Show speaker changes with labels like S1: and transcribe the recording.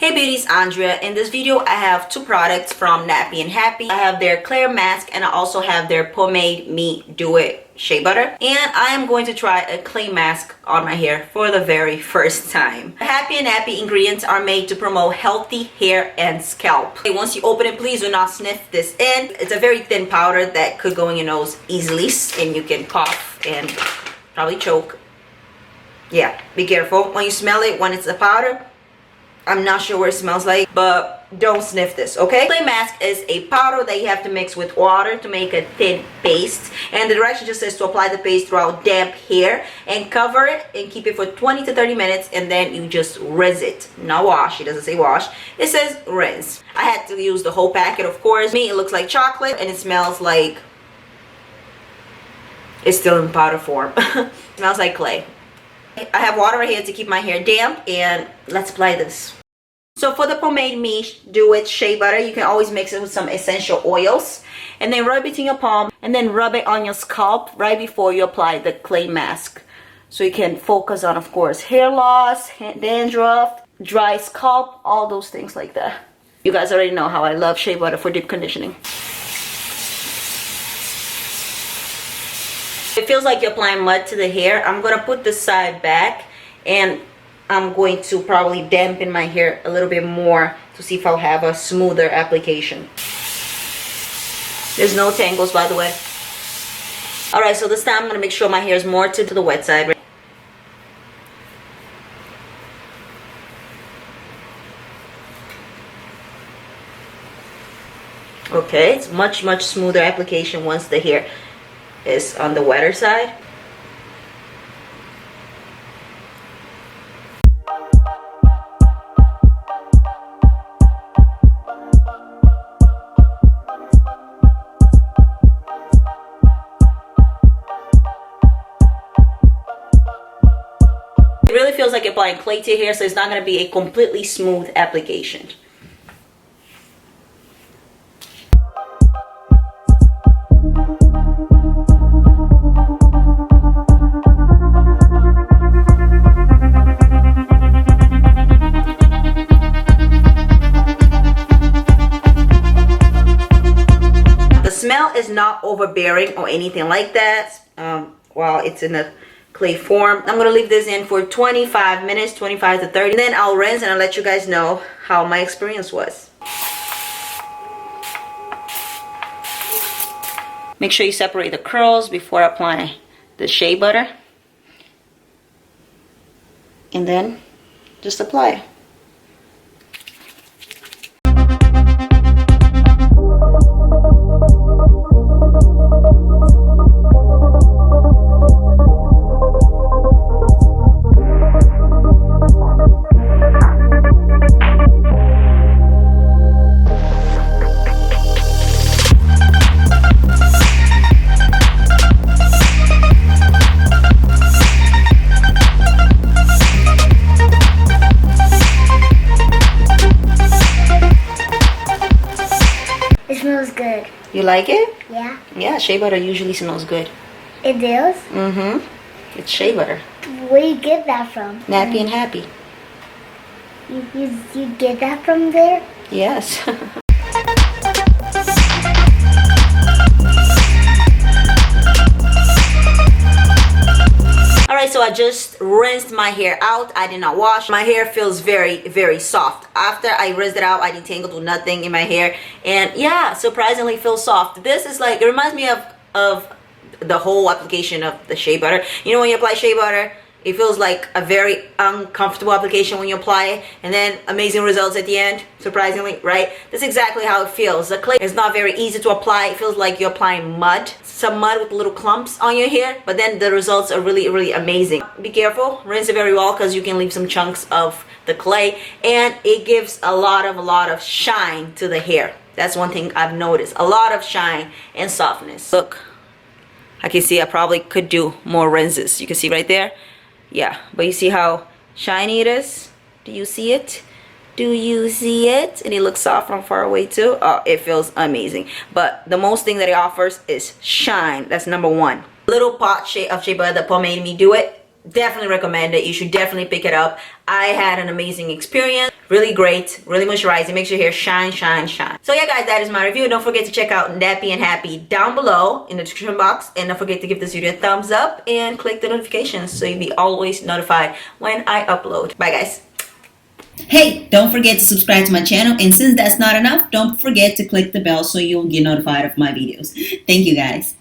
S1: Hey beauties, Andrea. In this video I have two products from Nappyandhappy. I have their clear mask and I also have their pomade me do it shea butter, and I am going to try a clay mask on my hair for the very first time. The Nappyandhappy ingredients are made to promote healthy hair and scalp. Okay, once you open it, please do not sniff this in. It's a very thin powder that could go in your nose easily and you can cough and probably choke. Yeah, be careful when you smell it. When it's a powder, I'm not sure what it smells like, but don't sniff this, okay? Clay mask is a powder that you have to mix with water to make a thin paste, and the direction just says to apply the paste throughout damp hair and cover it and keep it for 20 to 30 minutes, and then you just rinse it. Not wash. It doesn't say wash, it says rinse. I had to use the whole packet, of course. Me, it looks like chocolate and it smells like it's still in powder form. Smells like clay. I have water right here to keep my hair damp, and let's apply this. So for the pomade me do it shea butter, you can always mix it with some essential oils and then rub it in your palm and then rub it on your scalp right before you apply the clay mask, so you can focus on, of course, hair loss, dandruff, dry scalp, all those things like that. You guys already know how I love shea butter for deep conditioning. It feels like you're applying mud to the hair. I'm gonna put this side back and I'm going to probably dampen my hair a little bit more to see if I'll have a smoother application. There's no tangles, by the way. Alright, so this time I'm gonna make sure my hair is more to the wet side. Okay, it's much smoother application once the hair is on the wetter side. It really feels like you're applying clay to your hair, so it's not going to be a completely smooth application. The smell is not overbearing or anything like that while it's in a clay form. I'm gonna leave this in for 25 minutes, 25 to 30, and then I'll rinse and I'll let you guys know how my experience was. Make sure you separate the curls before applying the shea butter, and then just apply it.
S2: It smells good.
S1: You like it?
S2: Yeah.
S1: Yeah, shea butter usually smells good.
S2: It does?
S1: Mm-hmm. It's shea butter.
S2: Where do you get that from?
S1: Nappyandhappy.
S2: You get that from there?
S1: Yes. Alright, so I just rinsed my hair out. I did not wash. My hair feels very soft. After I rinsed it out, I detangled with nothing in my hair. And yeah, surprisingly feels soft. This is like, it reminds me of the whole application of the shea butter. You know, when you apply shea butter, it feels like a very uncomfortable application when you apply it, and then amazing results at the end, surprisingly, right? That's exactly how it feels. The clay is not very easy to apply. It feels like you're applying mud, some mud with little clumps on your hair, but then the results are really amazing. Be careful, rinse it very well, because you can leave some chunks of the clay, and it gives a lot of shine to the hair. That's one thing I've noticed, a lot of shine and softness. Look, I can see I probably could do more rinses. You can see right there. Yeah, but you see how shiny it is? Do you see it? Do you see it? And it looks soft from far away too. Oh, it feels amazing. But the most thing that it offers is shine. That's number one. Little pot of shea butter, the pomade me do it. Definitely recommend it. You should definitely pick it up. I had an amazing experience. Really great, really moisturizing. Makes your hair shine, shine, shine. So yeah, guys, that is my review. Don't forget to check out Nappy and Happy down below in the description box. And don't forget to give this video a thumbs up and click the notifications so you'll be always notified when I upload. Bye, guys. Hey, don't forget to subscribe to my channel. And since that's not enough, don't forget to click the bell so you'll get notified of my videos. Thank you, guys.